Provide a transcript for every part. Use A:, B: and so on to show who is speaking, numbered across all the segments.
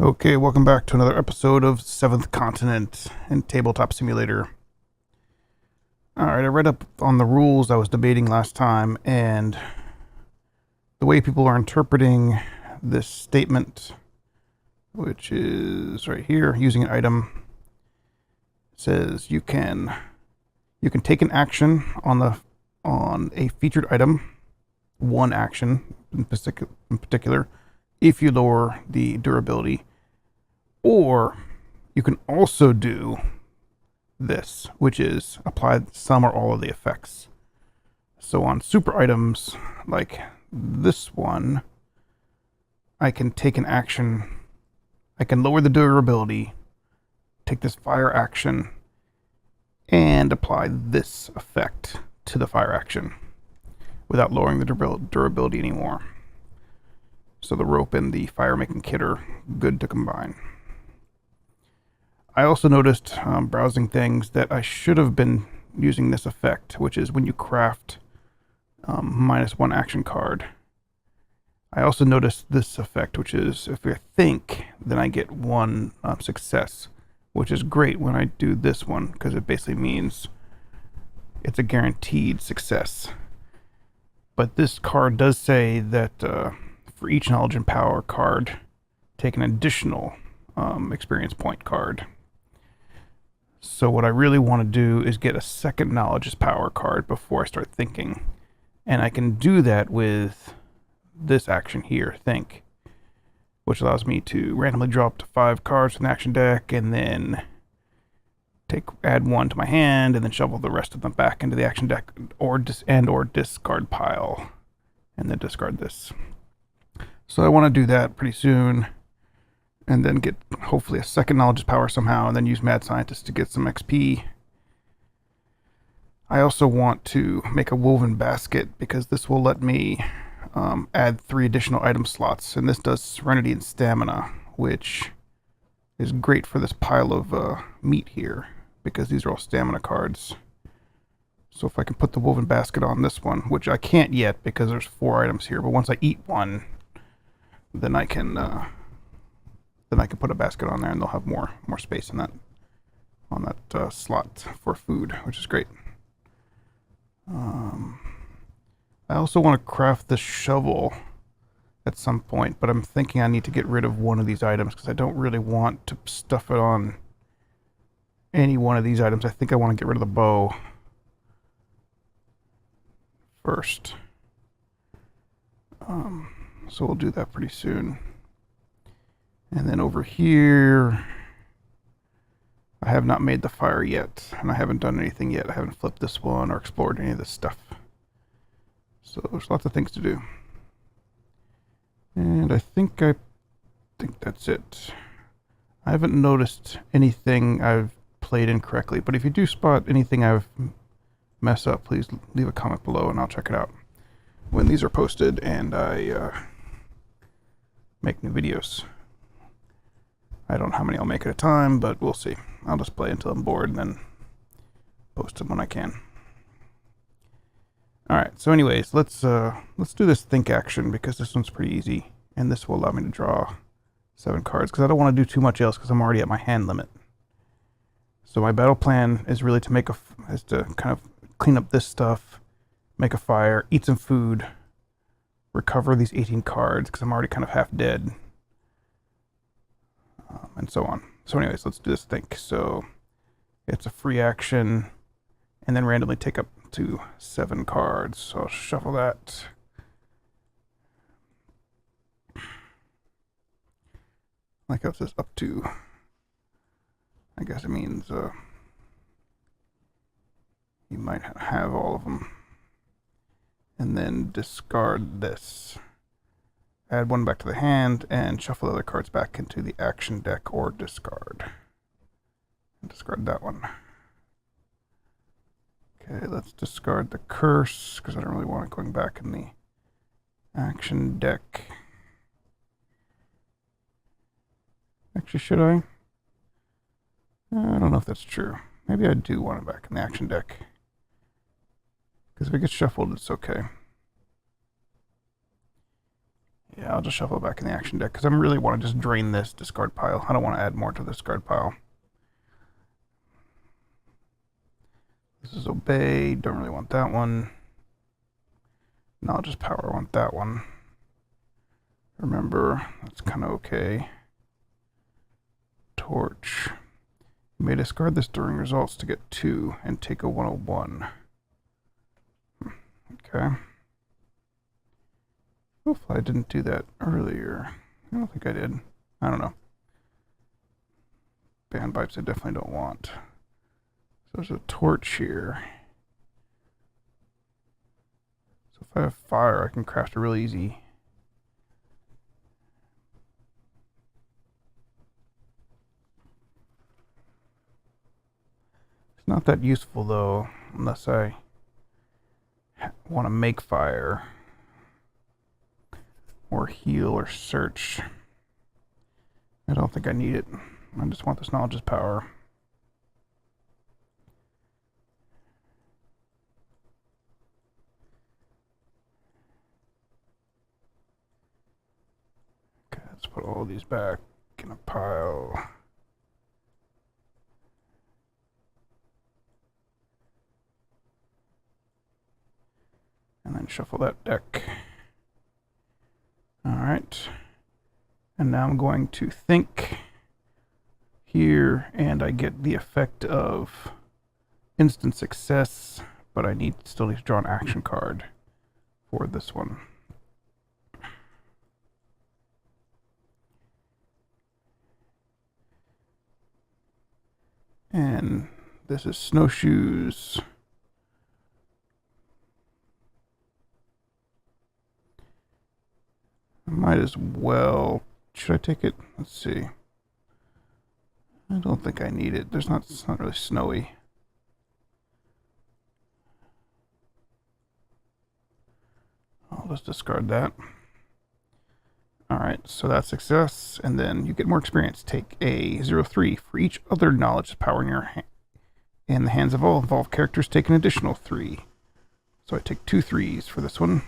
A: Okay, welcome back to another episode of Seventh Continent and Tabletop Simulator. Alright, I read up on the rules I was debating last time, and the way people are interpreting this statement, which is right here, using an item, says you can take an action on a featured item, one action in particular, if you lower the durability. Or you can also do this, which is apply some or all of the effects. So on super items like this one, I can take an action, I can lower the durability, take this fire action, and apply this effect to the fire action without lowering the durability anymore. So the rope and the fire making kit are good to combine. I also noticed, browsing things, that I should have been using this effect, which is when you craft -1 action card. I also noticed this effect, which is if I think, then I get 1 success, which is great when I do this one, because it basically means it's a guaranteed success. But this card does say that for each knowledge and power card, take an additional experience point card. So what I really want to do is get a second knowledge as power card before I start thinking. And I can do that with this action here, think, which allows me to randomly draw up to 5 cards from the action deck and then add 1 to my hand and then shuffle the rest of them back into the action deck or discard pile and then discard this. So I want to do that pretty soon. And then get, hopefully, a second knowledge power somehow, and then use Mad Scientist to get some XP. I also want to make a woven basket, because this will let me add 3 additional item slots. And this does Serenity and Stamina, which is great for this pile of meat here, because these are all stamina cards. So if I can put the woven basket on this one, which I can't yet, because there's 4 items here, but once I eat one, then I can put a basket on there, and they'll have more space in that slot for food, which is great. I also want to craft this shovel at some point, but I'm thinking I need to get rid of one of these items because I don't really want to stuff it on any one of these items. I think I want to get rid of the bow first. So we'll do that pretty soon. And then over here, I have not made the fire yet, and I haven't done anything yet. I haven't flipped this one or explored any of this stuff. So there's lots of things to do. And I think that's it. I haven't noticed anything I've played incorrectly, but if you do spot anything I've messed up, please leave a comment below and I'll check it out when these are posted and I make new videos. I don't know how many I'll make at a time, but we'll see. I'll just play until I'm bored and then post them when I can. Alright, so anyways, let's do this think action, because this one's pretty easy. And this will allow me to draw 7 cards, because I don't want to do too much else, because I'm already at my hand limit. So my battle plan is really to kind of clean up this stuff, make a fire, eat some food, recover these 18 cards, because I'm already kind of half dead. And so on. So anyways, let's do this think. So it's a free action, and then randomly take up to 7 cards. So I'll shuffle that. Like how it says up to. I guess it means you might have all of them. And then discard this. Add 1 back to the hand, and shuffle the other cards back into the action deck or discard. And discard that one. Okay, let's discard the curse, because I don't really want it going back in the action deck. Actually, should I? I don't know if that's true. Maybe I do want it back in the action deck. Because if it gets shuffled, it's okay. Yeah, I'll just shuffle it back in the action deck because I really want to just drain this discard pile. I don't want to add more to the discard pile. This is Obey. Don't really want that one. Knowledge is Power. I want that one. Remember, that's kind of okay. Torch. You may discard this during results to get 2 and take a 101. Okay. Hopefully I didn't do that earlier. I don't think I did. I don't know. Band bites I definitely don't want. So there's a torch here. So if I have fire, I can craft it really easy. It's not that useful though, unless I want to make fire. Or heal or search. I don't think I need it. I just want this knowledge's power. Okay, let's put all these back in a pile. And then shuffle that deck. Alright. And now I'm going to think here, and I get the effect of instant success, but I still need to draw an action card for this one. And this is snowshoes. I might as well. Should I take it? Let's see. I don't think I need it. It's not really snowy. I'll just discard that. Alright, so that's success, and then you get more experience. Take a 0-3 for each other knowledge power in your in the hands of all involved characters. Take an additional 3. So I take 2 3s for this one.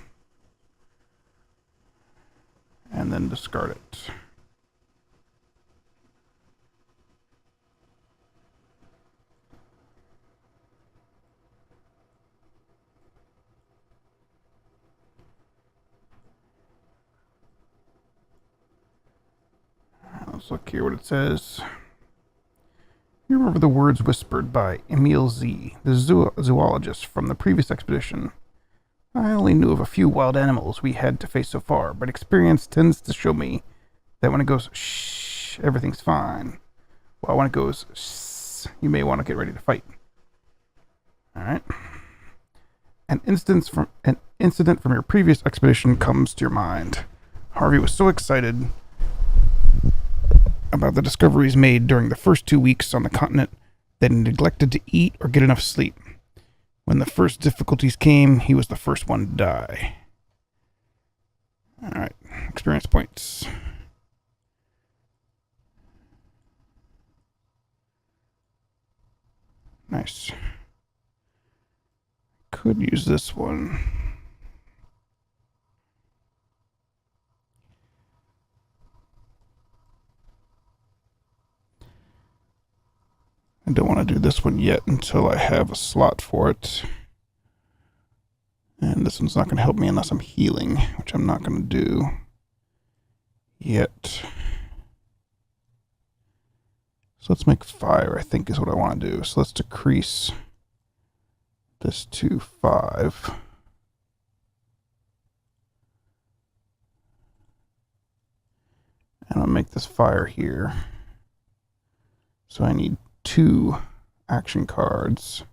A: And then discard it. Let's look here what it says. You remember the words whispered by Emil Z., the zoologist from the previous expedition. I only knew of a few wild animals we had to face so far, but experience tends to show me that when it goes shh, everything's fine. While when it goes shh, you may want to get ready to fight. Alright. An incident from your previous expedition comes to your mind. Harvey was so excited about the discoveries made during the first 2 weeks on the continent that he neglected to eat or get enough sleep. When the first difficulties came, he was the first one to die. Alright, experience points. Nice. Could use this one. I don't want to do this one yet until I have a slot for it. And this one's not going to help me unless I'm healing, which I'm not going to do yet. So let's make fire, I think is what I want to do. So let's decrease this to 5. And I'll make this fire here. So I need 2 action cards.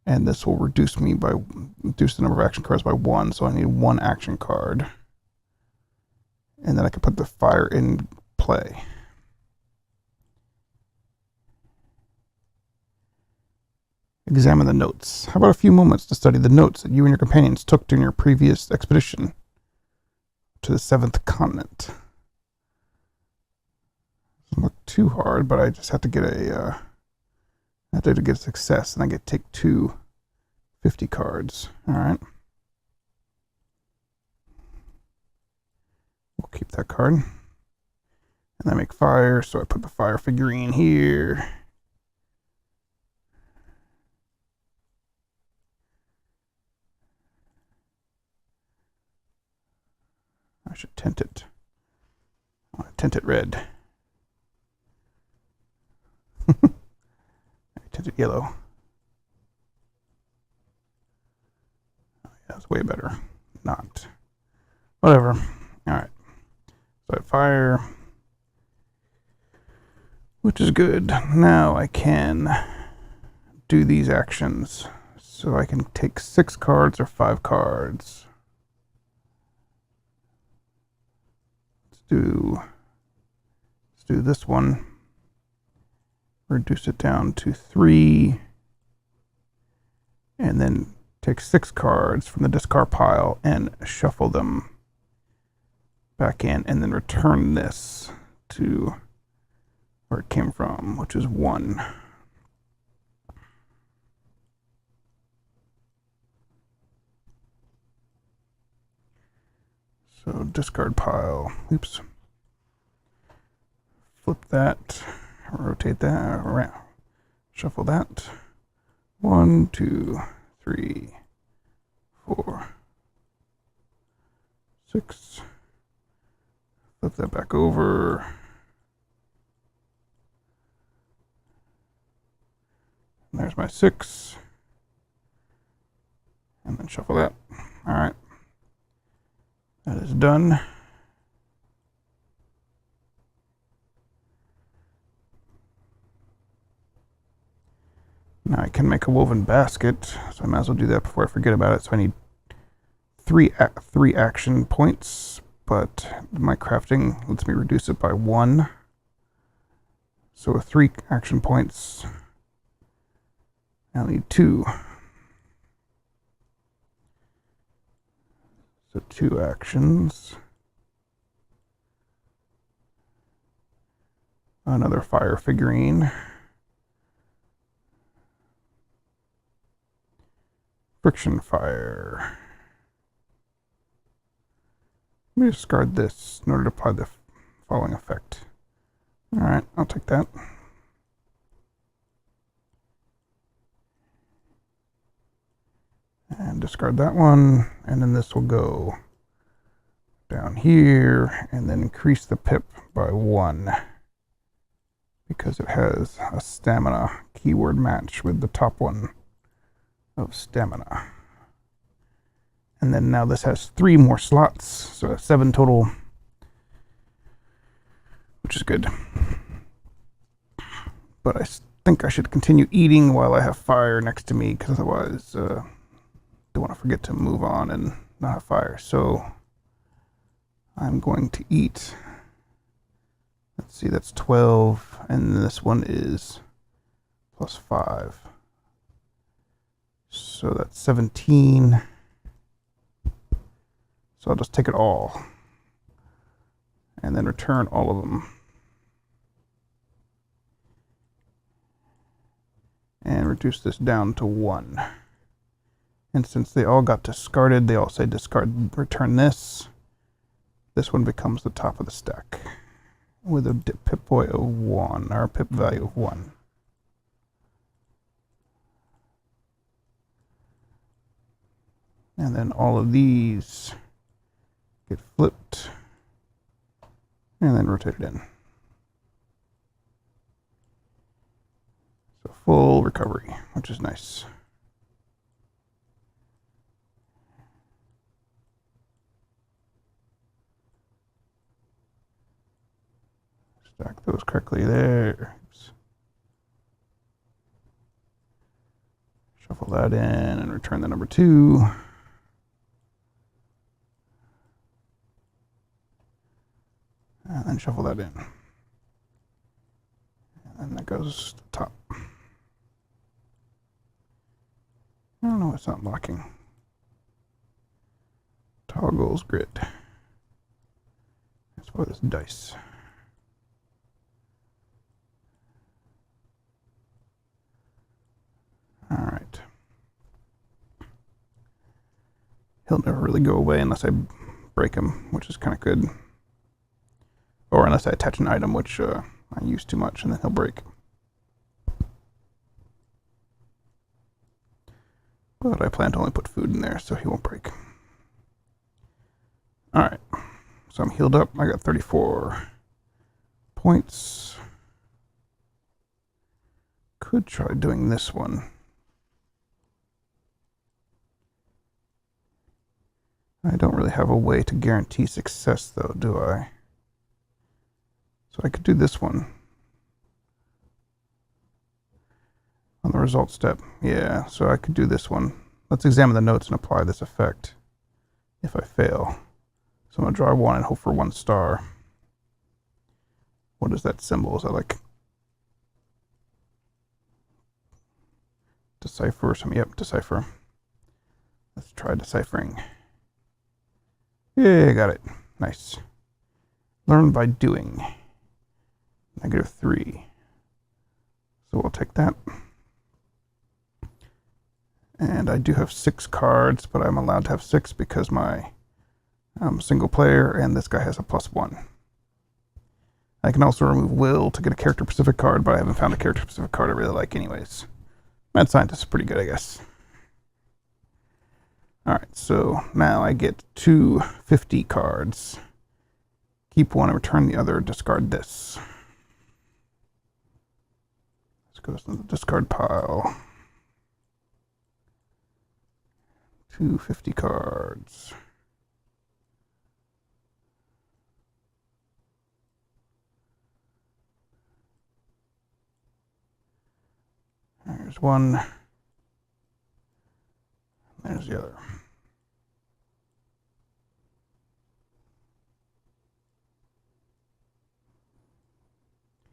A: And this will reduce the number of action cards by 1, so I need 1 action card. And then I can put the fire in play. Examine the notes. How about a few moments to study the notes that you and your companions took during your previous expedition to the 7th continent? Doesn't look too hard, but I just have to get a success, and I get to take 2 50 cards. All right. keep that card. And I make fire, so I put the fire figurine here. I should tint it. I want to tint it red. I tint it yellow. Oh, yeah, that's way better. Not. Whatever. Alright. So I fire. Which is good. Now I can do these actions. So I can take 6 cards or 5 cards. Let's do this one. Reduce it down to 3. And then take 6 cards from the discard pile and shuffle them back in, and then return this to where it came from, which is 1. So discard pile, oops. Flip that, rotate that around, shuffle that. 1, 2, 3, 4, 6. Flip that back over. And there's my 6. And then shuffle that. All right. That is done. Now I can make a woven basket, so I might as well do that before I forget about it. So I need three action points, but my crafting lets me reduce it by 1. So with 3 action points, I'll need 2. So 2 actions. Another fire figurine. Friction fire. Let me discard this in order to apply the following effect. Alright, I'll take that. And discard that one, and then this will go down here, and then increase the pip by 1. Because it has a stamina keyword match with the top one of stamina. And then now this has 3 more slots, so 7 total, which is good. But I think I should continue eating while I have fire next to me, because otherwise don't want to forget to move on and not have fire. So I'm going to eat. Let's see, that's 12, and this one is plus 5. So that's 17. So I'll just take it all and then return all of them. And reduce this down to 1. And since they all got discarded, they all say discard, return this. This one becomes the top of the stack with a pip boy of 1, or a pip value of 1. And then all of these get flipped and then rotated in. So full recovery, which is nice. Stack those correctly there. Oops. Shuffle that in and return the number 2. And then shuffle that in. And then that goes to the top. I don't know, it's not blocking. Toggles grid. That's for this dice. Alright. He'll never really go away unless I break him, which is kind of good. Or unless I attach an item, which I use too much, and then he'll break. But I plan to only put food in there, so he won't break. Alright. So I'm healed up. I got 34 points. Could try doing this one. I don't really have a way to guarantee success, though, do I? So I could do this one. On the result step. Yeah, so I could do this one. Let's examine the notes and apply this effect if I fail. So I'm going to draw one and hope for 1 star. What is that symbol? Is that like decipher or something? Yep, decipher. Let's try deciphering. Yeah, got it. Nice. Learn by doing. -3. So we'll take that. And I do have 6 cards, but I'm allowed to have 6 because my single player and this guy has a +1. I can also remove will to get a character-specific card, but I haven't found a character-specific card I really like anyways. Mad Scientist is pretty good, I guess. Alright, so now I get 2 50 cards. Keep one and return the other, discard this. This goes in the discard pile. 2 50 cards. There's one. There's the other.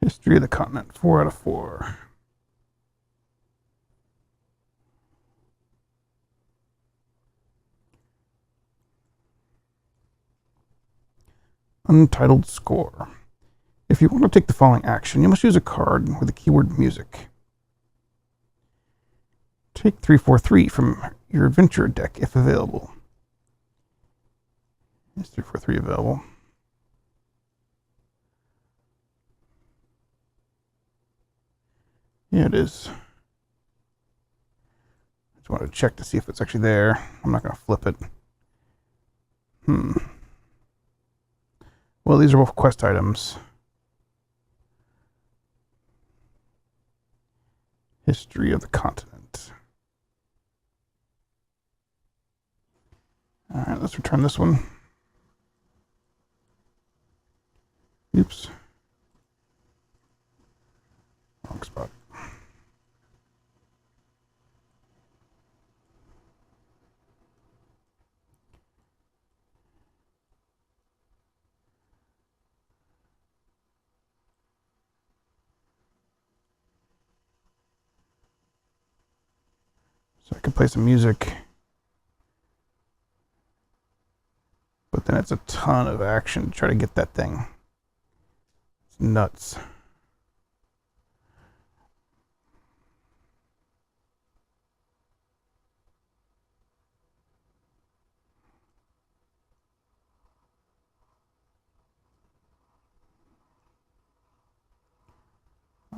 A: History of the continent, 4 out of 4. Untitled score. If you want to take the following action, you must use a card with the keyword music. Take 343 from your adventure deck if available. Is 343 available? Yeah, it is. I just wanted to check to see if it's actually there. I'm not going to flip it. Well, these are both quest items. History of the continent. Alright, let's return this one. Oops. Wrong spot. So I can play some music. But then it's a ton of action to try to get that thing. It's nuts.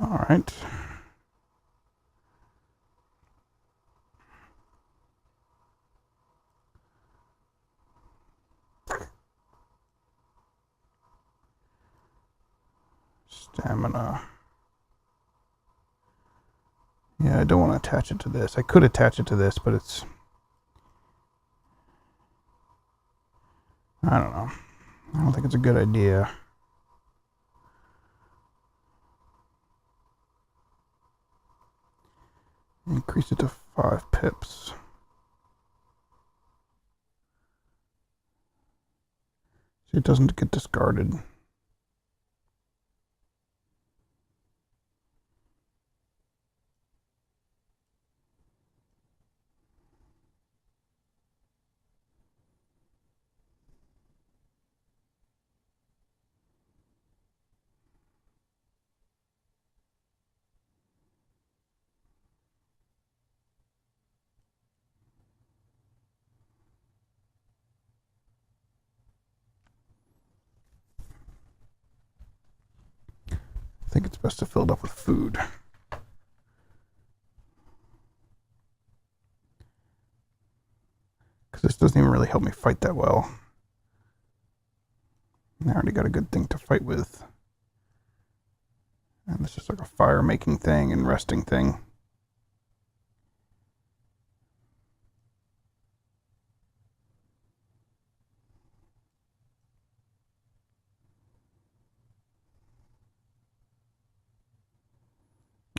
A: All right. Stamina. Yeah, I don't want to attach it to this. I could attach it to this, but it's... I don't know. I don't think it's a good idea. Increase it to 5 pips. So it doesn't get discarded. I think it's best to fill it up with food. Because this doesn't even really help me fight that well. I already got a good thing to fight with. And this is like a fire making thing and resting thing.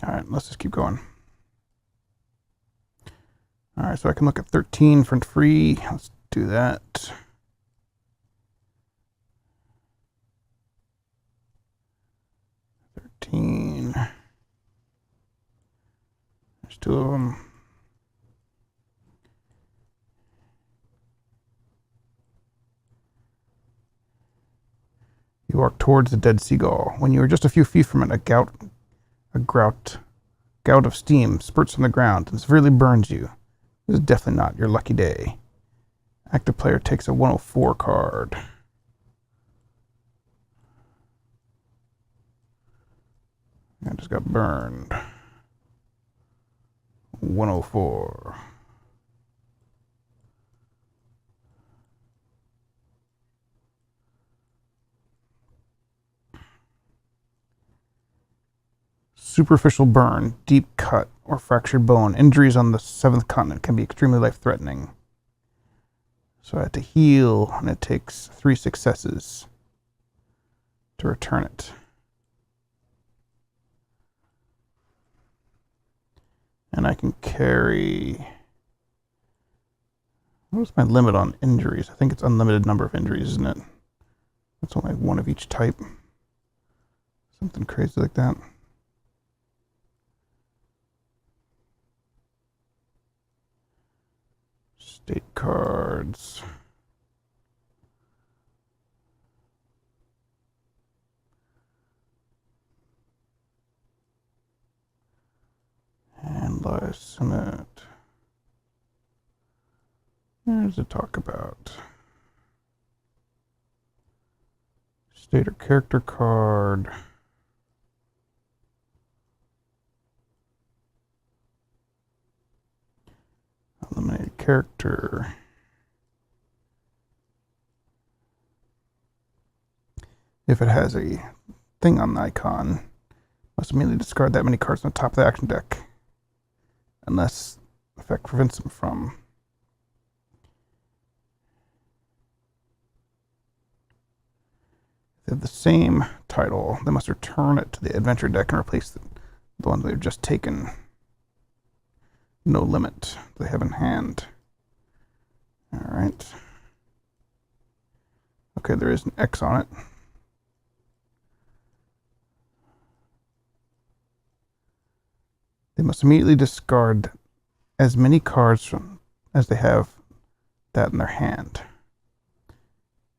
A: Alright, let's just keep going. Alright, so I can look at 13 for free. Let's do that. There's 2 of them. You walk towards the dead seagull. When you are just a few feet from it, a gout of steam spurts from the ground and severely burns you. This is definitely not your lucky day. Active player takes a 104 card. I just got burned. 104. Superficial burn, deep cut, or fractured bone. Injuries on the 7th continent can be extremely life-threatening. So I had to heal, and it takes 3 successes to return it. And I can carry... What was my limit on injuries? I think it's unlimited number of injuries, isn't it? It's only 1 of each type. Something crazy like that. State cards. And life summit. There's to talk about. State or character card. Eliminate character. If it has a thing on the icon, must immediately discard that many cards on the top of the action deck. Unless effect prevents them from. If they have the same title, they must return it to the adventure deck and replace the one they've just taken. No limit they have in hand. Alright. Okay, there is an X on it. They must immediately discard as many cards as they have that in their hand.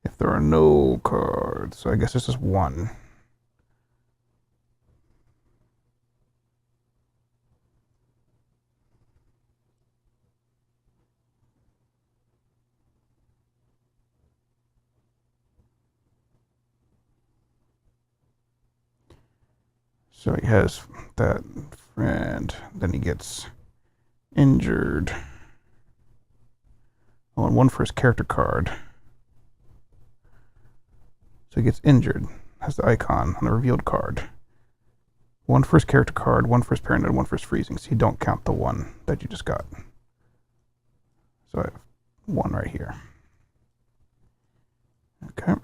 A: If there are no cards, so I guess this is 1. So he has that friend, then he gets injured. Oh, and 1 for his character card. So he gets injured, has the icon on the revealed card. 1 for his character card, 1 for his parent, and 1 for his freezing. So you don't count the 1 that you just got. So I have 1 right here. Okay.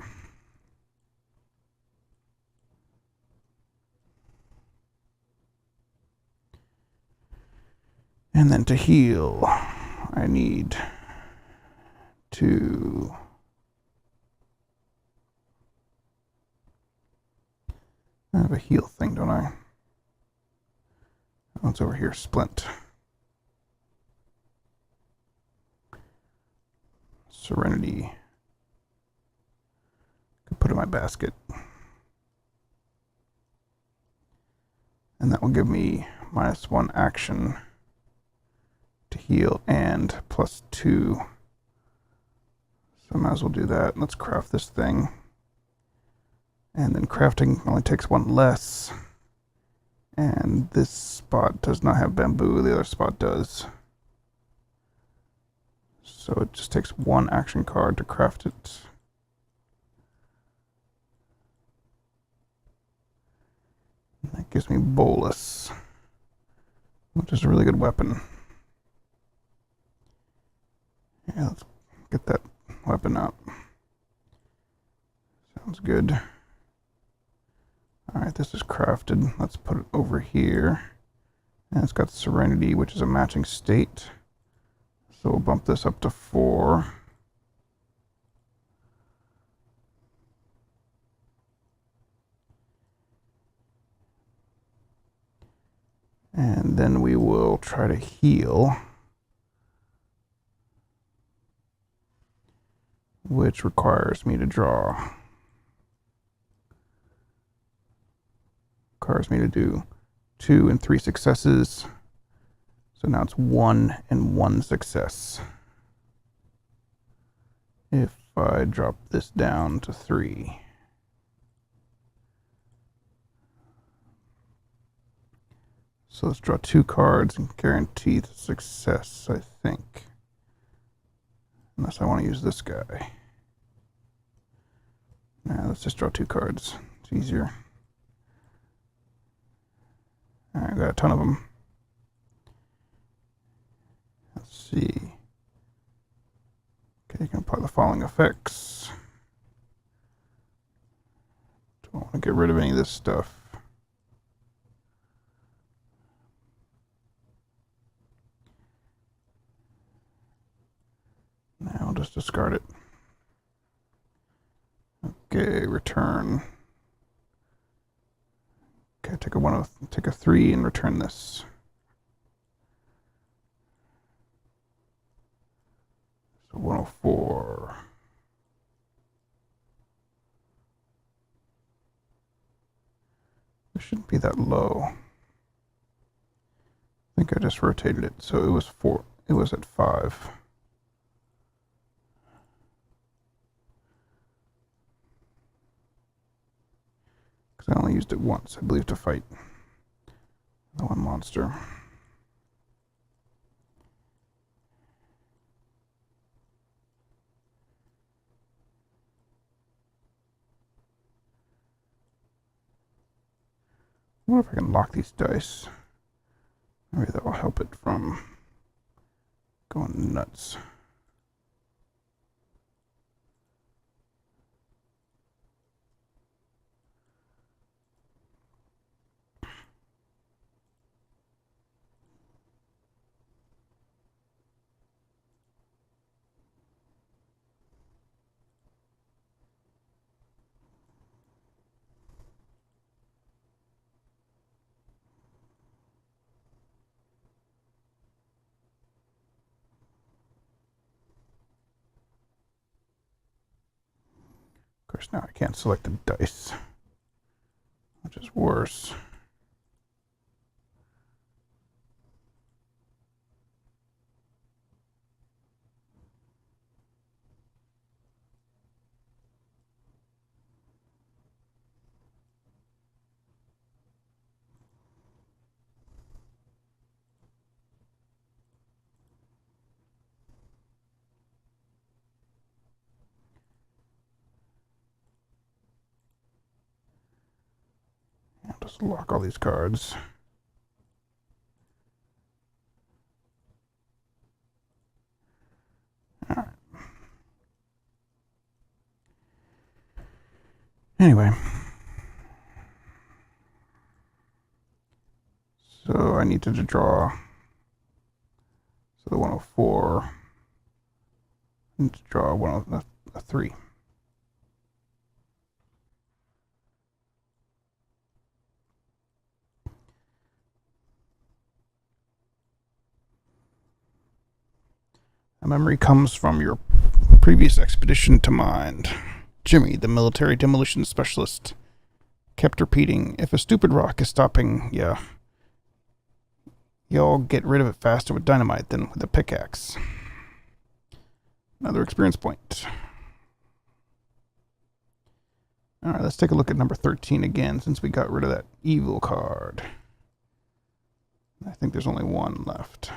A: And then to heal, I need to I have a heal thing, don't I? Oh, it's over here, Splint. Serenity. Could put in my basket. And that will give me -1 action to heal and +2. So I might as well do that. Let's craft this thing. And then crafting only takes 1 less. And this spot does not have bamboo, the other spot does. So it just takes one action card to craft it. And that gives me Bolus, which is a really good weapon. Yeah, let's get that weapon out. Sounds good. Alright, this is crafted. Let's put it over here. And it's got Serenity, which is a matching state. So we'll bump this up to 4. And then we will try to heal, which requires me to draw. Requires me to do 2 and 3 successes. So now it's 1 and 1 success. If I drop this down to 3. So let's draw 2 cards and guarantee the success, I think. Unless I want to use this guy. Nah, let's just draw 2 cards. It's easier. Alright, I got a ton of them. Let's see. Okay, you can apply the following effects. Don't want to get rid of any of this stuff. Now I'll just discard it. Okay, return. Okay, take a 3 and return this. So 104. It shouldn't be that low. I think I just rotated it, so it was 4. It was at 5. Because I only used it once, I believe, to fight the one monster. I wonder if I can lock these dice. Maybe that will help it from going nuts. Of course, now I can't select the dice, which is worse. I'll just lock all these cards. All right. Anyway. So I need to draw. So the 104. I need to draw a 3. A memory comes from your previous expedition to mind. Jimmy, the military demolition specialist, kept repeating, if a stupid rock is stopping ya, you'll get rid of it faster with dynamite than with a pickaxe. Another experience point. Alright, let's take a look at number 13 again, since we got rid of that evil card. I think there's only one left.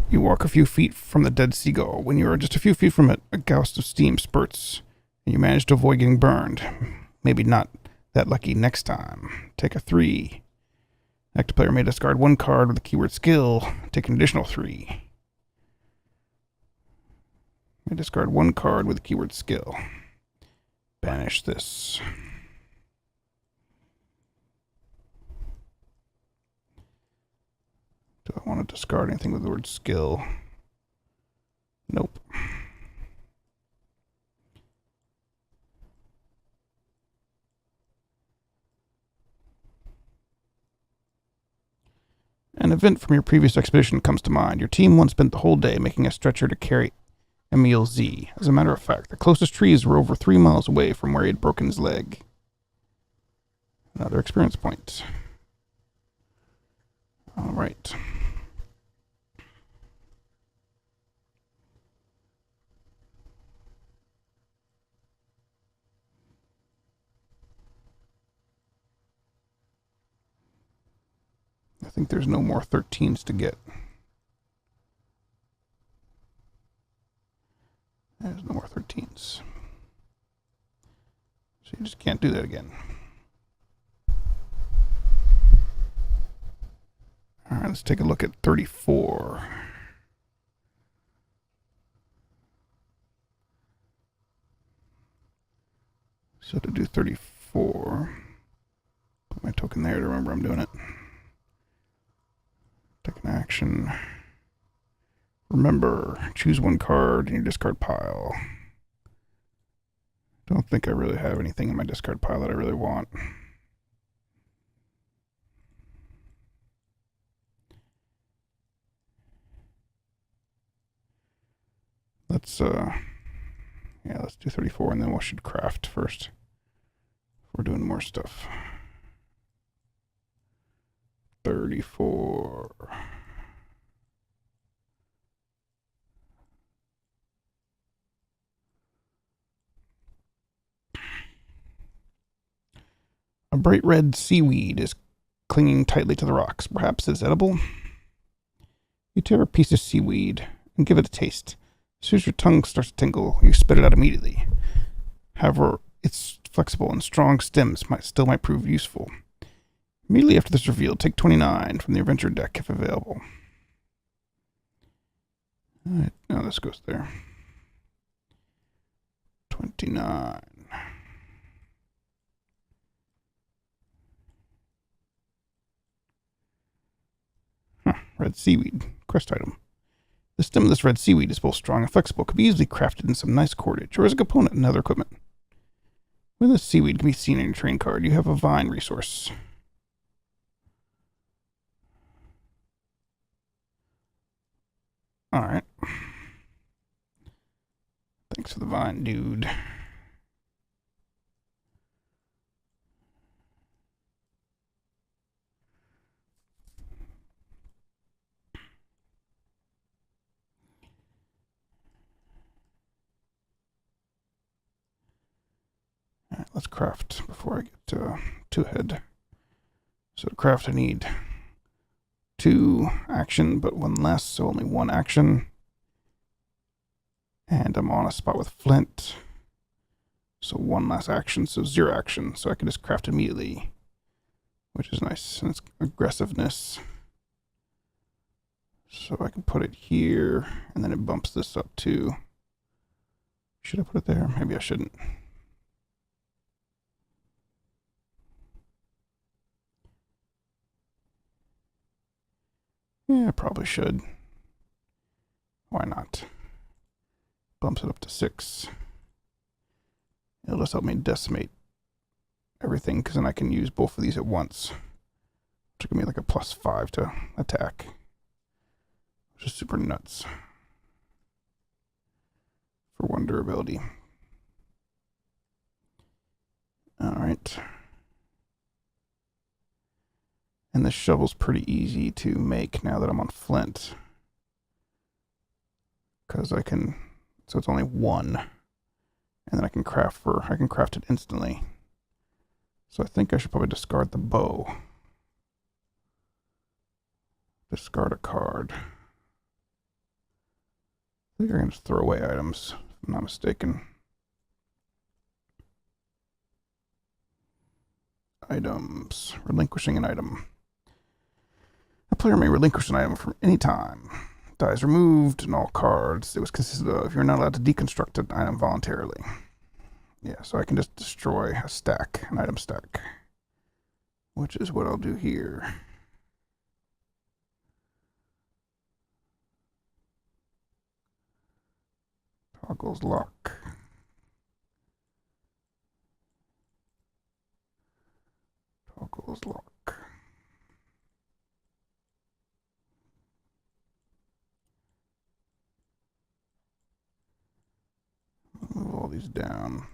A: You walk a few feet from the dead seagull. When you are just a few feet from it, a gust of steam spurts, and you manage to avoid getting burned. Maybe not that lucky next time. Take a 3. Active player may discard 1 card with the keyword skill. Take an additional 3. May discard 1 card with the keyword skill. Banish this. Do I want to discard anything with the word skill? Nope. An event from your previous expedition comes to mind. Your team once spent the whole day making a stretcher to carry Emil Z. As a matter of fact, the closest trees were over 3 miles away from where he had broken his leg. Another experience point. All right. I think there's no more 13s to get. There's no more 13s. So you just can't do that again. All right, let's take a look at 34. So to do 34, put my token there to remember I'm doing it. Take an action. Remember, choose 1 card in your discard pile. Don't think I really have anything in my discard pile that I really want. Let's do 34 and then we should craft first. We're doing more stuff. 34. A bright red seaweed is clinging tightly to the rocks. Perhaps it's edible? You tear a piece of seaweed and give it a taste. As soon as your tongue starts to tingle, you spit it out immediately. However, its flexible and strong stems might prove useful. Immediately after this reveal, take 29 from the adventure deck if available. Alright, now this goes there. 29. Red seaweed. Quest item. The stem of this red seaweed is both strong and flexible. Could be easily crafted in some nice cordage or as a component in other equipment. When this seaweed can be seen in your train card, you have a vine resource. Alright. Thanks for the vine, dude. Alright, let's craft before I get too ahead. So to craft I need 2 action, but 1 less, so only 1 action. And I'm on a spot with flint. So 1 less action, so 0 action. So I can just craft immediately, which is nice. And it's aggressiveness. So I can put it here, and then it bumps this up too. Should I put it there? Maybe I shouldn't. Yeah, I probably should. Why not? Bumps it up to 6. It'll just help me decimate everything, because then I can use both of these at once. Which will give me like a +5 to attack. Which is super nuts. For 1 durability. Alright. And this shovel's pretty easy to make now that I'm on flint. Because I can... So it's only 1. And then I can craft it instantly. So I think I should probably discard the bow. Discard a card. I think I can just throw away items, if I'm not mistaken. Items. Relinquishing an item. A player may relinquish an item from any time. Dies removed and all cards it was consisted of. You're not allowed to deconstruct an item voluntarily. Yeah, so I can just destroy a stack, an item stack. Which is what I'll do here. Toggles lock. Toggles lock. Move all these down.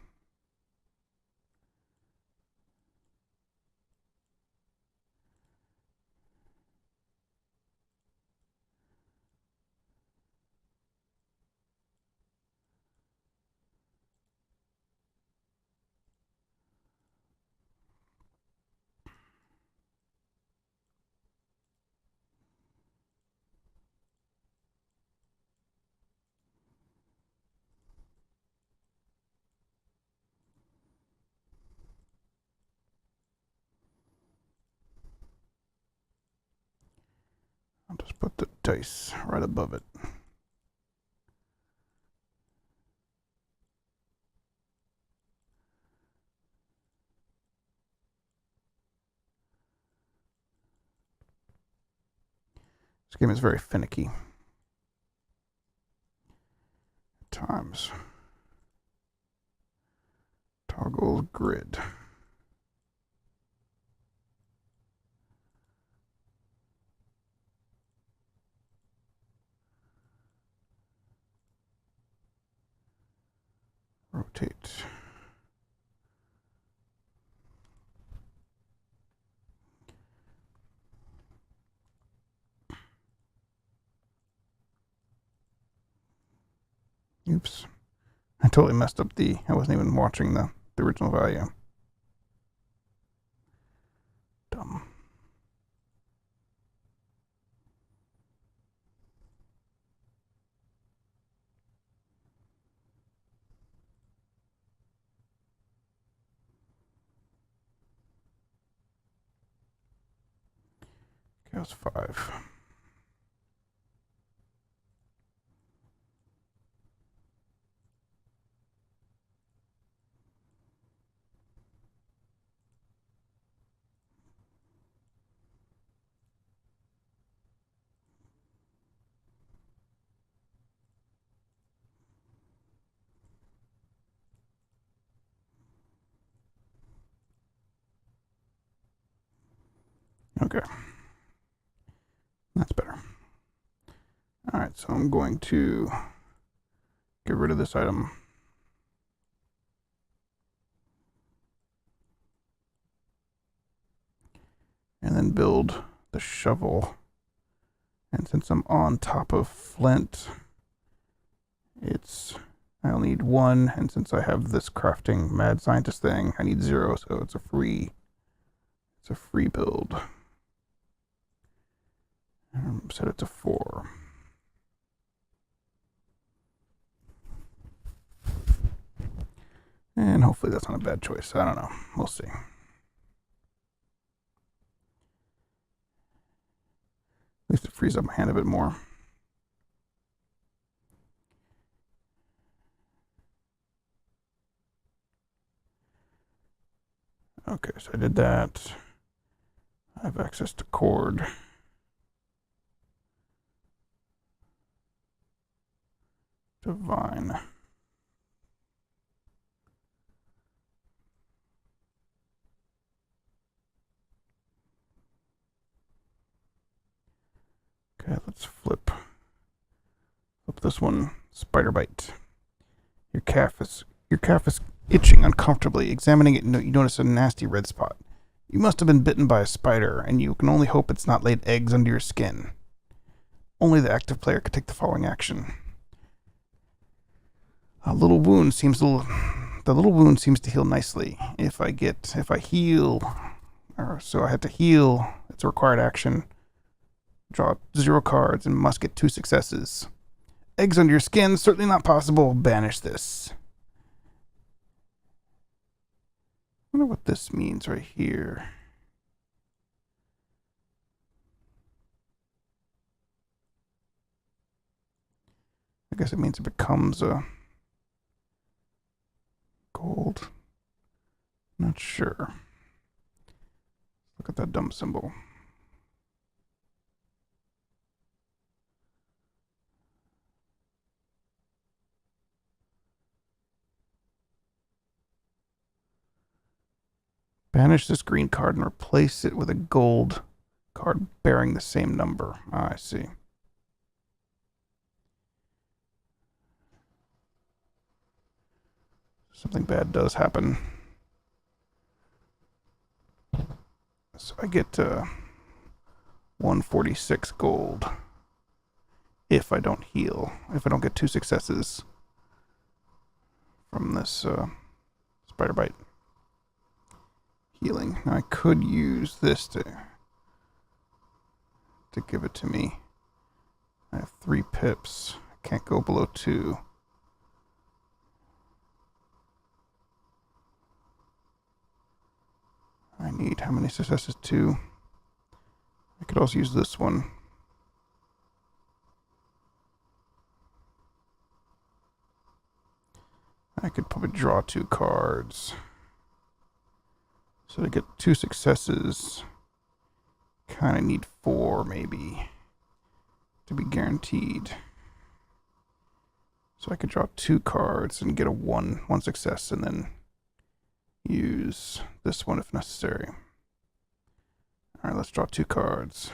A: I'll just put the dice right above it. This game is very finicky. At times. Toggle grid. Rotate. Oops. I totally messed up I wasn't even watching the original value. Dumb. Chaos 5. Okay. That's better. Alright, so I'm going to get rid of this item. And then build the shovel. And since I'm on top of flint, I only need 1, and since I have this crafting mad scientist thing, I need 0, so it's a free build. Set it to 4. And hopefully that's not a bad choice. I don't know. We'll see. At least it frees up my hand a bit more. Okay, so I did that. I have access to cord. Divine. Okay, let's flip this one. Spider bite. Your calf is itching uncomfortably. Examining it, you notice a nasty red spot. You must have been bitten by a spider, and you can only hope it's not laid eggs under your skin. Only the active player could take the following action. A little wound seems to... The little wound seems to heal nicely. If I heal... So I had to heal. It's a required action. Draw 0 cards and must get 2 successes. Eggs under your skin, certainly not possible. Banish this. I wonder what this means right here. I guess it means it becomes a gold. Not sure. Look at that dumb symbol. Banish this green card and replace it with a gold card bearing the same number. Ah, I see. Something bad does happen. So I get 146 gold if I don't heal. If I don't get 2 successes from this spider bite. Healing. Now I could use this to give it to me. I have 3 pips. I can't go below 2. I need how many successes? 2. I could also use this one. I could probably draw 2 cards. So to get 2 successes, kind of need 4 maybe to be guaranteed. So I could draw 2 cards and get a one success and then use this one if necessary. Alright, let's draw 2 cards.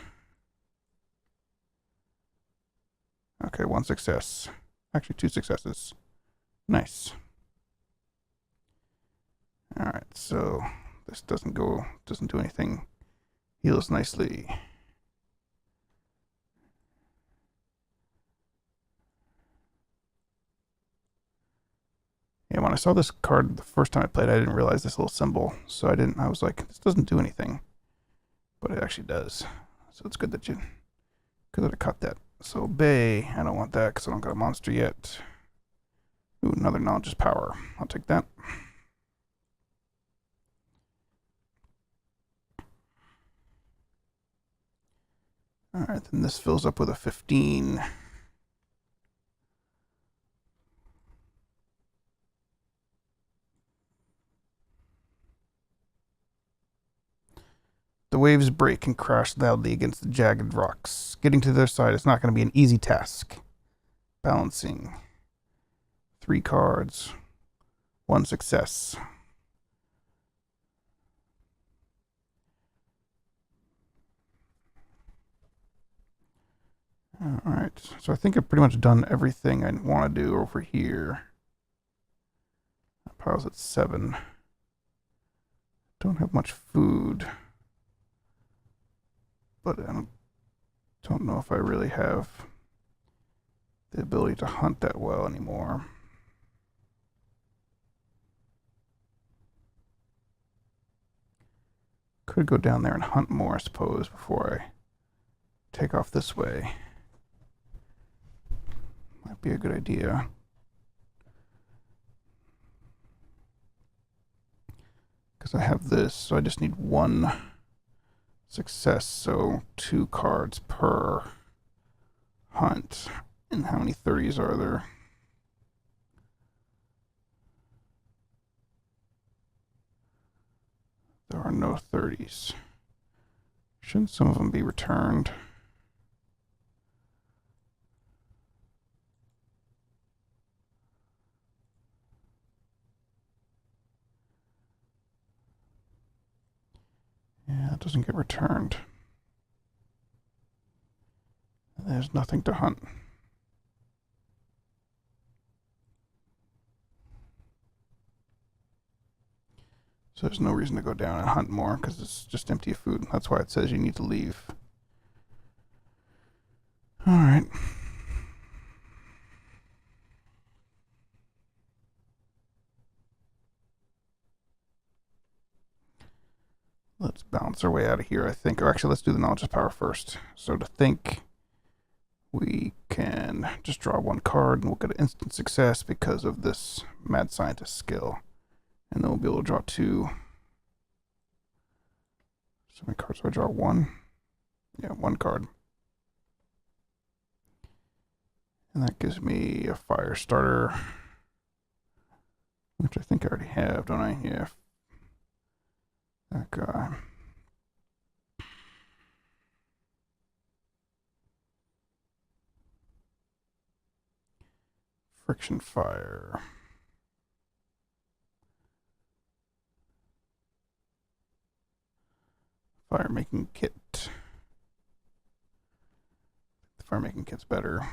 A: Okay, 1 success. Actually, 2 successes. Nice. Alright, so this doesn't do anything. Heals nicely. Yeah, when I saw this card the first time I played, I didn't realize this little symbol. So I was like, this doesn't do anything. But it actually does. So it's good that I cut that. So obey, I don't want that because I don't got a monster yet. Ooh, another knowledge is power. I'll take that. Alright, then this fills up with a 15. The waves break and crash loudly against the jagged rocks. Getting to their side is not going to be an easy task. Balancing. 3 cards. 1 success. Alright, so I think I've pretty much done everything I want to do over here. Power's at 7. Don't have much food. But I don't know if I really have the ability to hunt that well anymore. Could go down there and hunt more, I suppose, before I take off this way. Might be a good idea. Because I have this, so I just need 1 success, so 2 cards per hunt. And how many 30s are there? There are no 30s. Shouldn't some of them be returned? Yeah, it doesn't get returned. There's nothing to hunt. So there's no reason to go down and hunt more because it's just empty of food. That's why it says you need to leave. Alright. Let's bounce our way out of here, I think. Or actually, let's do the knowledge of power first. So to think, we can just draw one card and we'll get an instant success because of this mad scientist skill. And then we'll be able to draw 2. So many cards do I draw? 1? Yeah, 1 card. And that gives me a fire starter, which I think I already have, don't I? Yeah. That guy. Friction fire. Fire making kit. The fire making kit's better.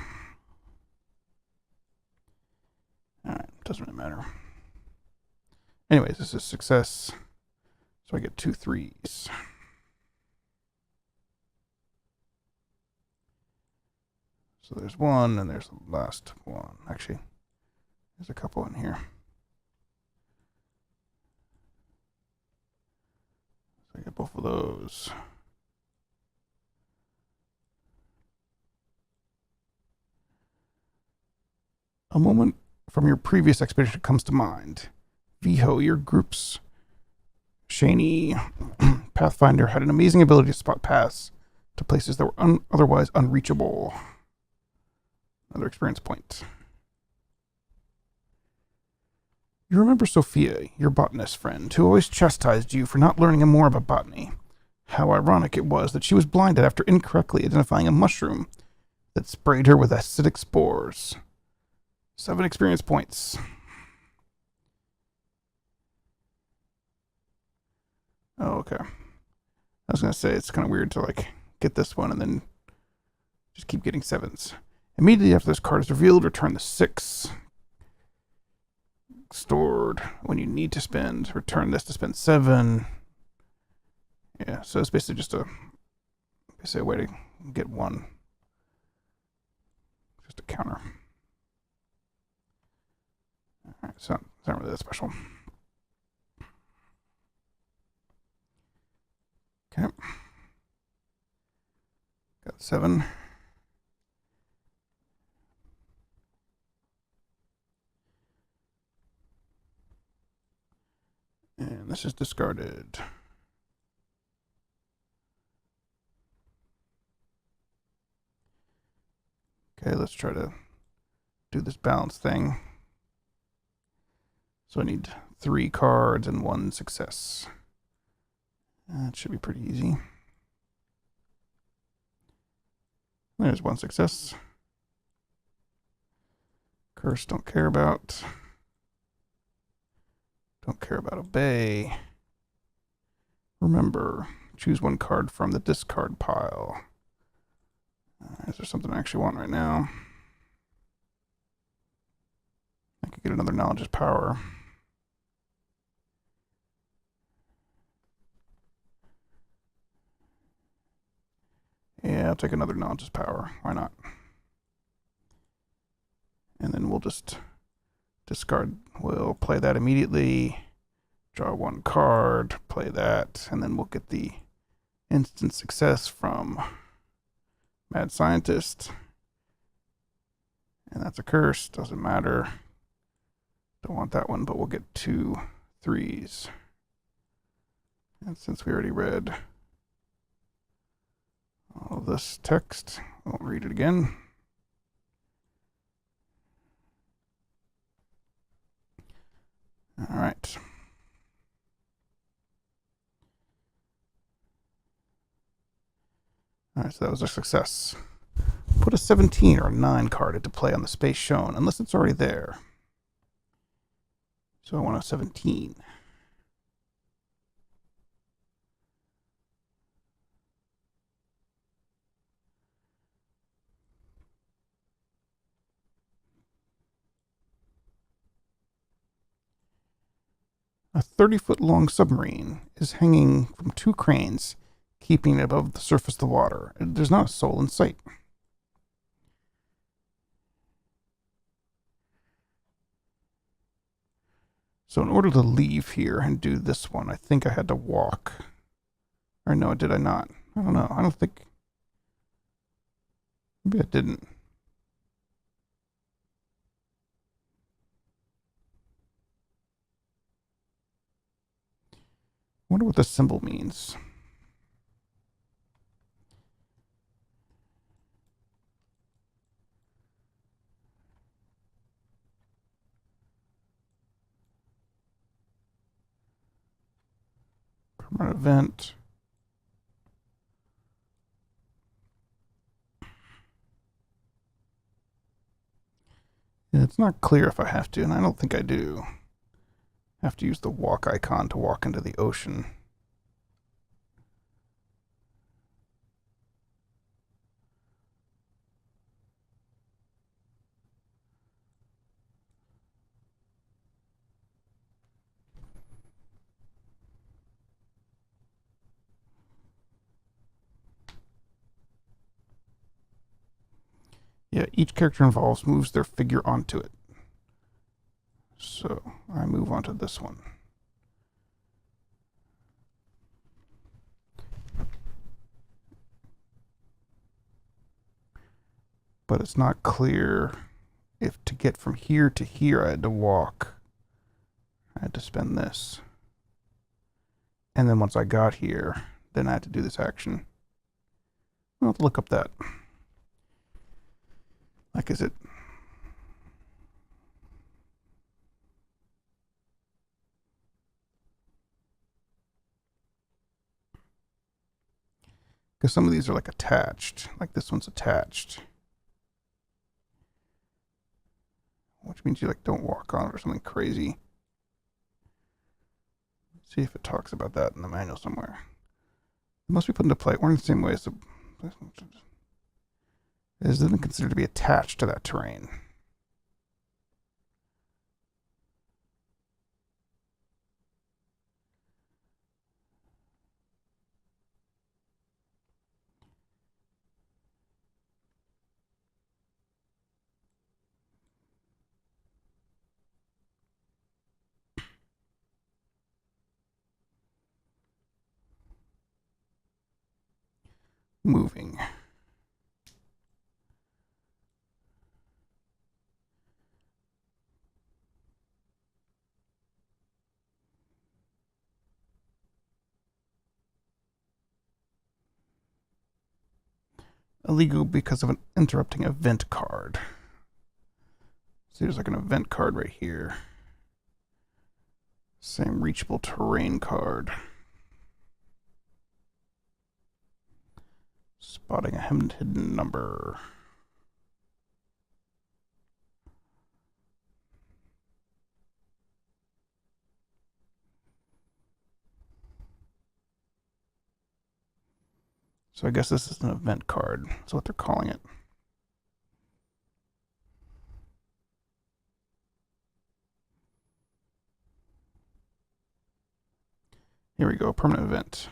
A: Alright, doesn't really matter. Anyways, this is success. So I get 2 3s. So there's 1, and there's the last one. Actually, there's a couple in here. So I get both of those. A moment from your previous expedition comes to mind. Viho, your group's Shaney Pathfinder had an amazing ability to spot paths to places that were otherwise unreachable. Another experience point. You remember Sophia, your botanist friend, who always chastised you for not learning more about botany. How ironic it was that she was blinded after incorrectly identifying a mushroom that sprayed her with acidic spores. 7 experience points. Oh, okay. I was going to say, it's kind of weird to, like, get this one and then just keep getting 7s. Immediately after this card is revealed, return the 6. Stored when you need to spend. Return this to spend 7. Yeah, so it's basically just a way to get 1. Just a counter. Alright, so it's not really that special. Okay. Got 7. And this is discarded. Okay, let's try to do this balance thing. So I need 3 cards and 1 success. That should be pretty easy. There's 1 success. Curse, don't care about. Don't care about obey. Remember, choose 1 card from the discard pile. Is there something I actually want right now? I could get another knowledge is power. Yeah, I'll take another knowledge is power. Why not? And then we'll just discard. We'll play that immediately. Draw 1 card, play that, and then we'll get the instant success from Mad Scientist. And that's a curse, doesn't matter. Don't want that one, but we'll get 2 3s. And since we already read all this text, I won't read it again. All right. All right, so that was a success. Put a 17 or a 9 card into play on the space shown, unless it's already there. So I want a 17. A 30-foot-long submarine is hanging from 2 cranes, keeping it above the surface of the water. There's not a soul in sight. So in order to leave here and do this one, I think I had to walk Or no, did I not? I don't know. I don't think... Maybe I didn't. I wonder what the symbol means. Permanent event. Yeah, it's not clear if I have to, and I don't think I do. I have to use the walk icon to walk into the ocean. Yeah, each character involved moves their figure onto it. So I move onto this one. But it's not clear if to get from here to here I had to walk. I had to spend this. And then once I got here, then I had to do this action. I'll have to look up that. Like, is it... Because some of these are like attached. Like this one's attached. Which means you like don't walk on it or something crazy. Let's see if it talks about that in the manual somewhere. It must be put into play. Or in the same way as the... It isn't considered to be attached to that terrain. Moving. Illegal because of an interrupting event card. See, there's like an event card right here. Same reachable terrain card. Spotting a hidden number. So I guess this is an event card. That's what they're calling it. Here we go, permanent event.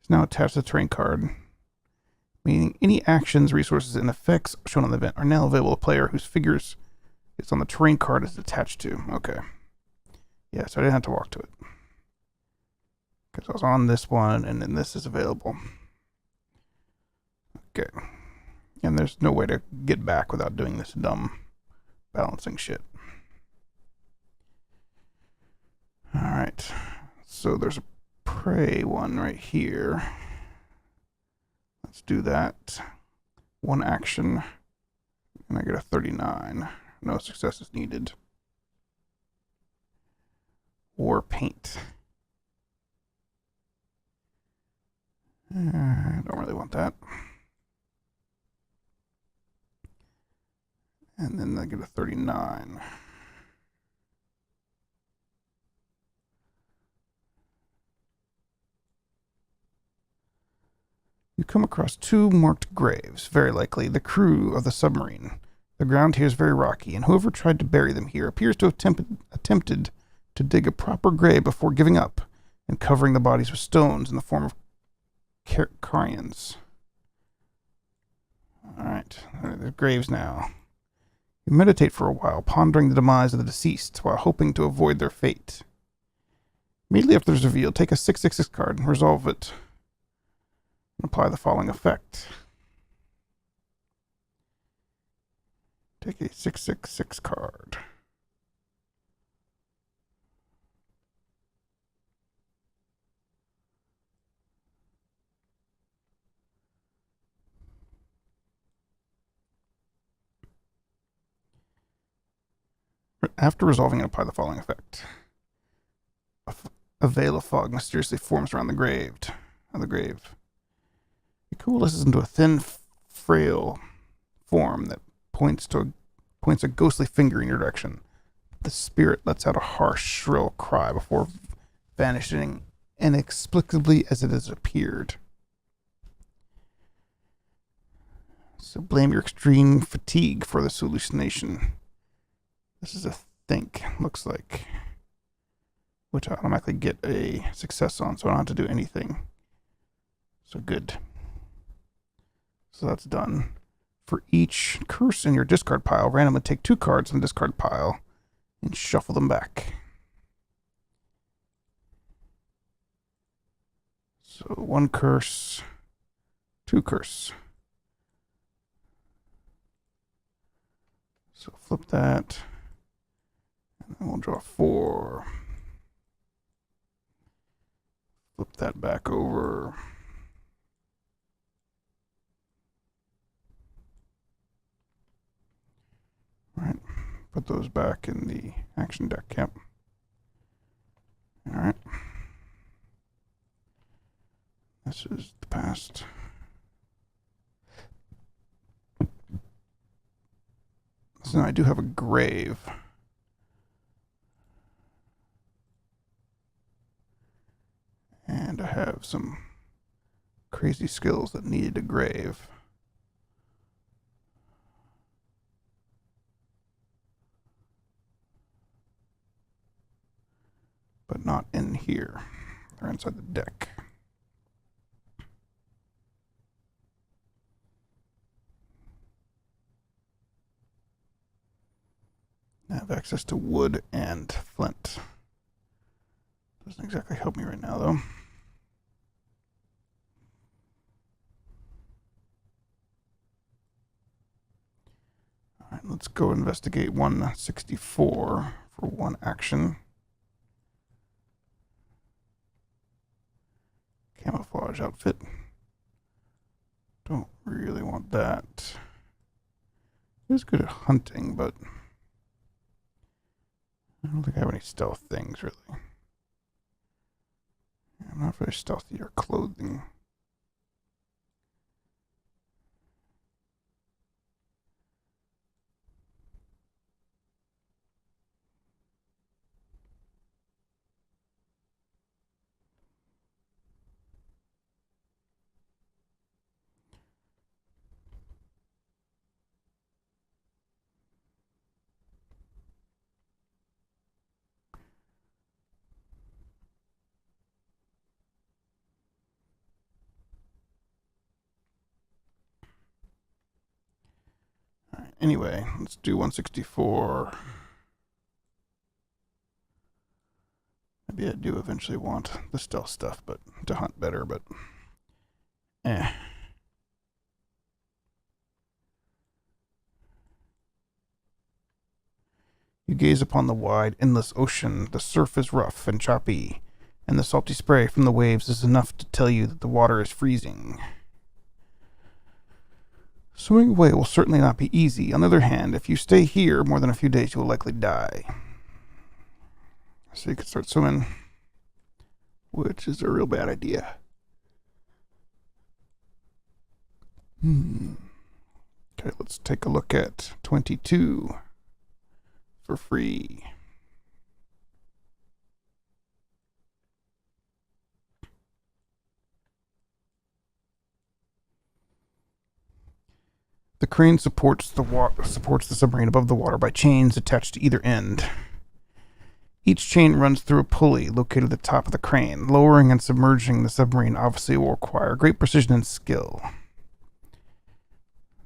A: It's now attached to the terrain card, meaning any actions, resources, and effects shown on the event are now available to a player whose figures it's on the terrain card is attached to. Okay. Yeah, so I didn't have to walk to it. Because I was on this one, and then this is available. Okay. And there's no way to get back without doing this dumb balancing shit. Alright. So there's a prey one right here. Let's do that. One action. And I get a 39. No success is needed. Or paint. I don't really want that. And then I get a 39. You come across two marked graves, very likely the crew of the submarine. The ground here is very rocky, and whoever tried to bury them here appears to have attempted to dig a proper grave before giving up and covering the bodies with stones in the form of carrions. Alright, there's graves now. You meditate for a while, pondering the demise of the deceased while hoping to avoid their fate. Immediately after this reveal, take a 666 card and resolve it. And apply the following effect. Take a 666 card. After resolving it, apply the following effect. A veil of fog mysteriously forms around the grave. It coalesces into a thin, frail form that points a ghostly finger in your direction. The spirit lets out a harsh, shrill cry before vanishing inexplicably as it has appeared. So blame your extreme fatigue for this hallucination. This is a think, looks like, which I automatically get a success on, so I don't have to do anything. So good. So that's done. For each curse in your discard pile, randomly take 2 cards from the discard pile and shuffle them back. So 1 curse, 2 curse. So flip that. And then we'll draw 4. Flip that back over. All right. Put those back in the action deck. Yep. All right. This is the past. So I do have a grave. And I have some crazy skills that needed a grave. But not in here. They're inside the deck. I have access to wood and flint. Doesn't exactly help me right now, though. All right, let's go investigate 164 for 1 action. Camouflage outfit. Don't really want that. It is good at hunting, but I don't think I have any stealth things, really. I'm not very stealthy or clothing. All right, anyway, let's do 164. Maybe I do eventually want the stealth stuff, but to hunt better, but eh. You gaze upon the wide, endless ocean. The surf is rough and choppy, and the salty spray from the waves is enough to tell you that the water is freezing. Swimming away will certainly not be easy. On the other hand, if you stay here more than a few days, you will likely die. So you can start swimming, which is a real bad idea. Okay, let's take a look at 22 for free. The crane supports the submarine above the water by chains attached to either end. Each chain runs through a pulley located at the top of the crane. Lowering and submerging the submarine obviously will require great precision and skill.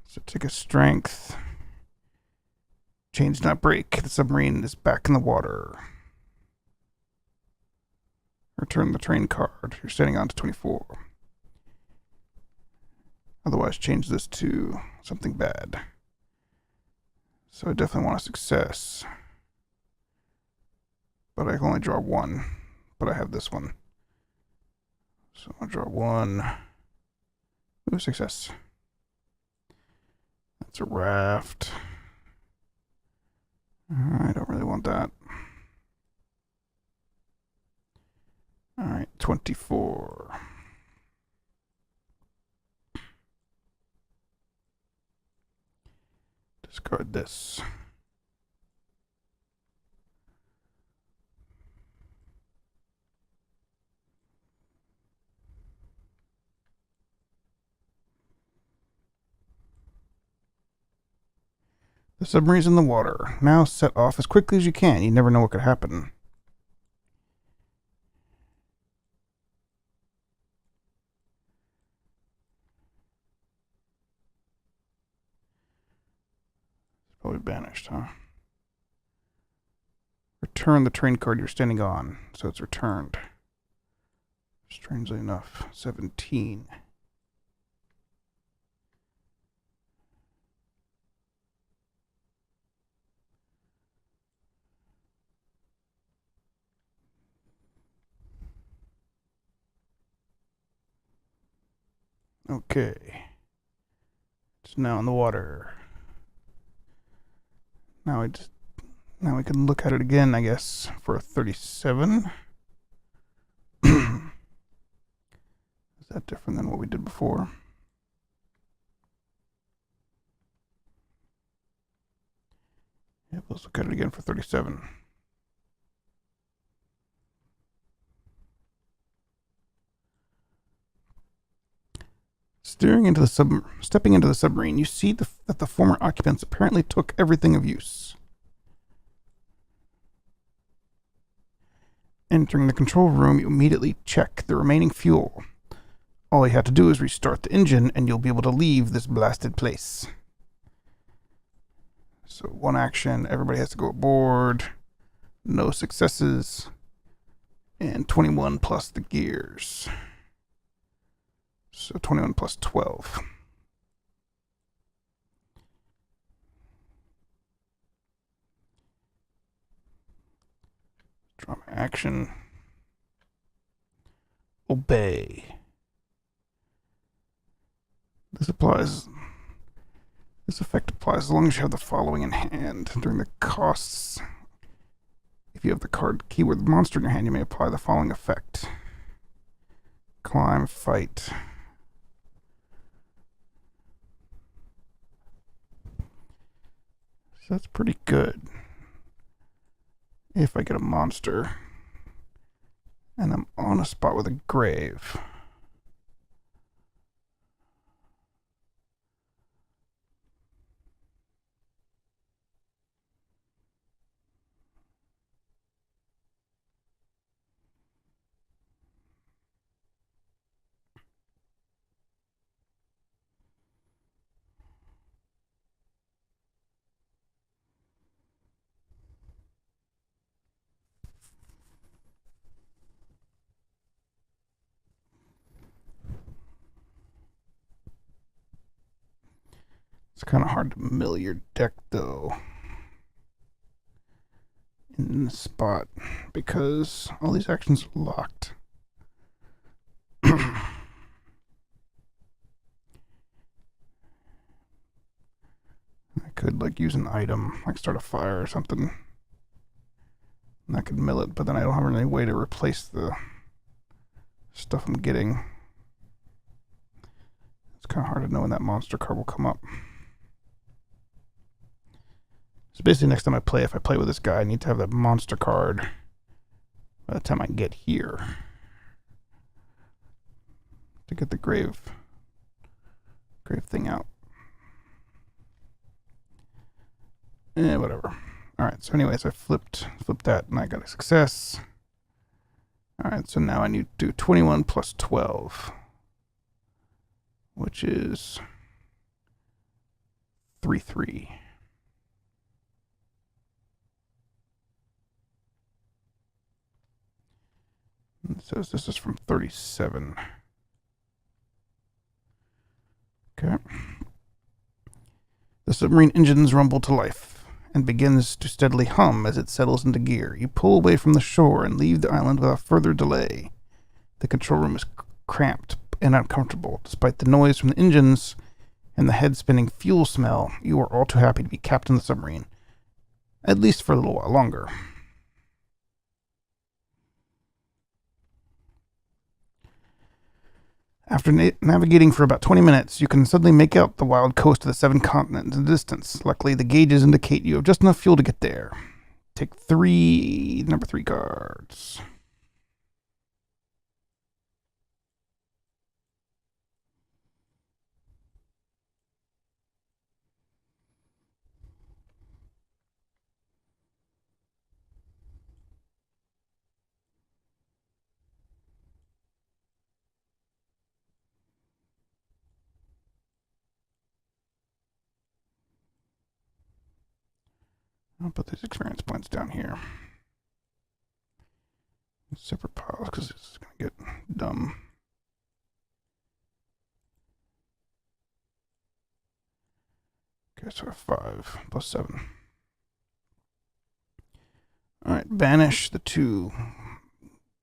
A: So take a strength. Chains not break. The submarine is back in the water. Return the train card you're standing on to 24. Otherwise, change this to something bad. So I definitely want a success. But I can only draw one. But I have this one. So I'll draw one. Ooh, success. That's a raft. I don't really want that. Alright, 24. Discard this. The submarine's in the water. Now set off as quickly as you can. You never know what could happen. It's probably banished, huh? Return the train card you're standing on. So it's returned. Strangely enough, 17. Okay. It's now in the water. Now we can look at it again, I guess, for a 37. Is that different than what we did before? Yeah, let's look at it again for 37. Stepping into the submarine, you see that the former occupants apparently took everything of use. Entering the control room, you immediately check the remaining fuel. All you have to do is restart the engine, and you'll be able to leave this blasted place. So one action, everybody has to go aboard. No successes. And 21 plus the gears. So 21 plus 12. Draw my action. Obey. This effect applies as long as you have the following in hand. During the costs, if you have the card keyword monster in your hand, you may apply the following effect. Climb, fight. So that's pretty good. If I get a monster and I'm on a spot with a grave. It's kind of hard to mill your deck, though, in this spot, because all these actions are locked. I could, like, use an item, like start a fire or something, and I could mill it, but then I don't have any way to replace the stuff I'm getting. It's kind of hard to know when that monster card will come up. So basically, next time I play, if I play with this guy, I need to have that monster card by the time I get here to get the grave thing out. Whatever. All right. So, anyways, I flipped that, and I got a success. All right. So now I need to do 21 plus 12, which is 3-3. says this is from 37. Okay. The submarine engines rumble to life and begins to steadily hum as it settles into gear. You pull away from the shore and leave the island without further delay. The control room is cramped and uncomfortable. Despite the noise from the engines and the head-spinning fuel smell, you are all too happy to be captain of the submarine. At least for a little while longer. After navigating for about 20 minutes, you can suddenly make out the wild coast of the 7 continents in the distance. Luckily, the gauges indicate you have just enough fuel to get there. Take number 3 cards. I'll put these experience points down here. Separate piles because it's going to get dumb. Okay, so 5 plus 7. Alright, banish the 2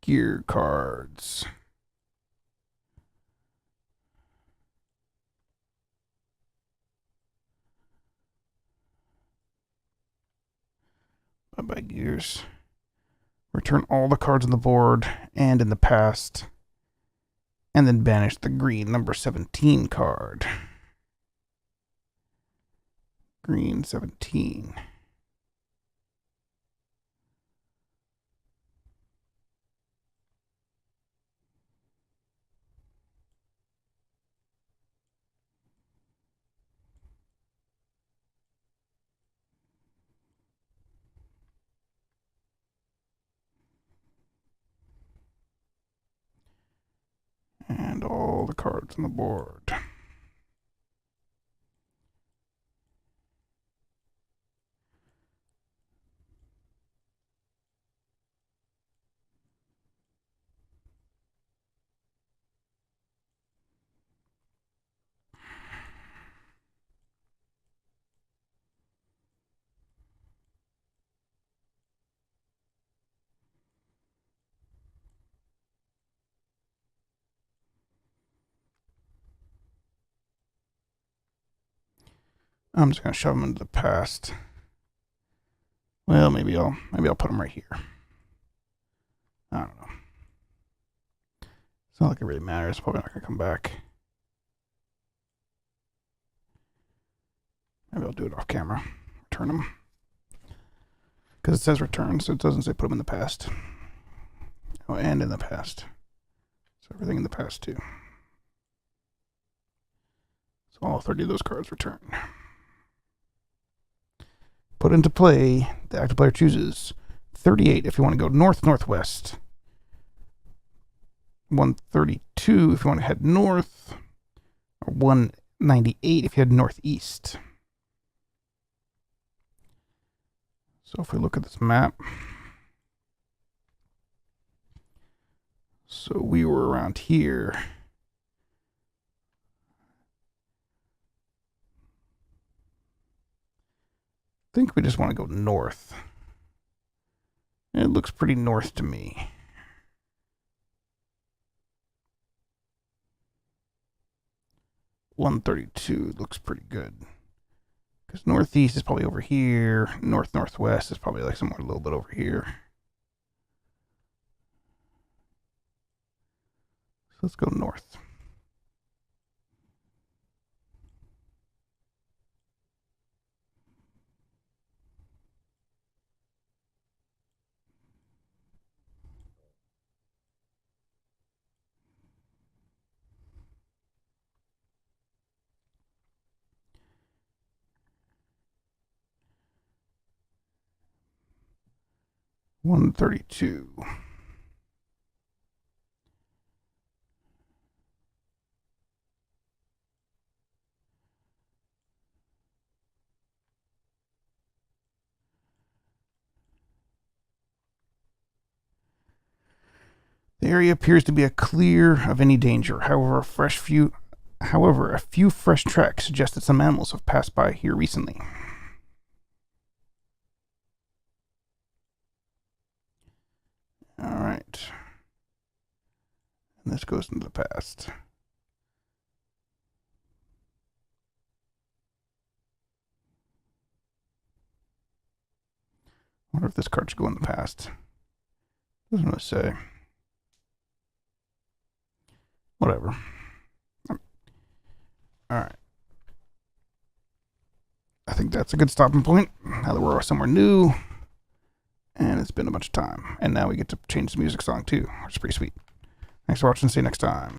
A: gear cards. Bye-bye gears. Return all the cards on the board and in the past. And then banish the green number 17 card. Green 17. And all the cards on the board. I'm just gonna shove them into the past. Well, maybe I'll put them right here. I don't know. It's not like it really matters. Probably not gonna come back. Maybe I'll do it off camera. Return them. Because it says return, so it doesn't say put them in the past. Oh, and in the past. So everything in the past too. So all 30 of those cards return. Put into play, the active player chooses 38 if you want to go north-northwest. 132 if you want to head north. Or 198 if you head northeast. So if we look at this map. So we were around here. I think we just want to go north. It looks pretty north to me. $132 looks pretty good. Because northeast is probably over here. North-northwest is probably like somewhere a little bit over here. So let's go north. $132. area appears to be clear of any danger. However, a few fresh tracks suggest that some animals have passed by here recently. All right. And this goes into the past. I wonder if this card should go in the past. Doesn't really say. Whatever. Alright. I think that's a good stopping point. Now that we're somewhere new. And it's been a bunch of time. And now we get to change the music song too, which is pretty sweet. Thanks for watching. See you next time.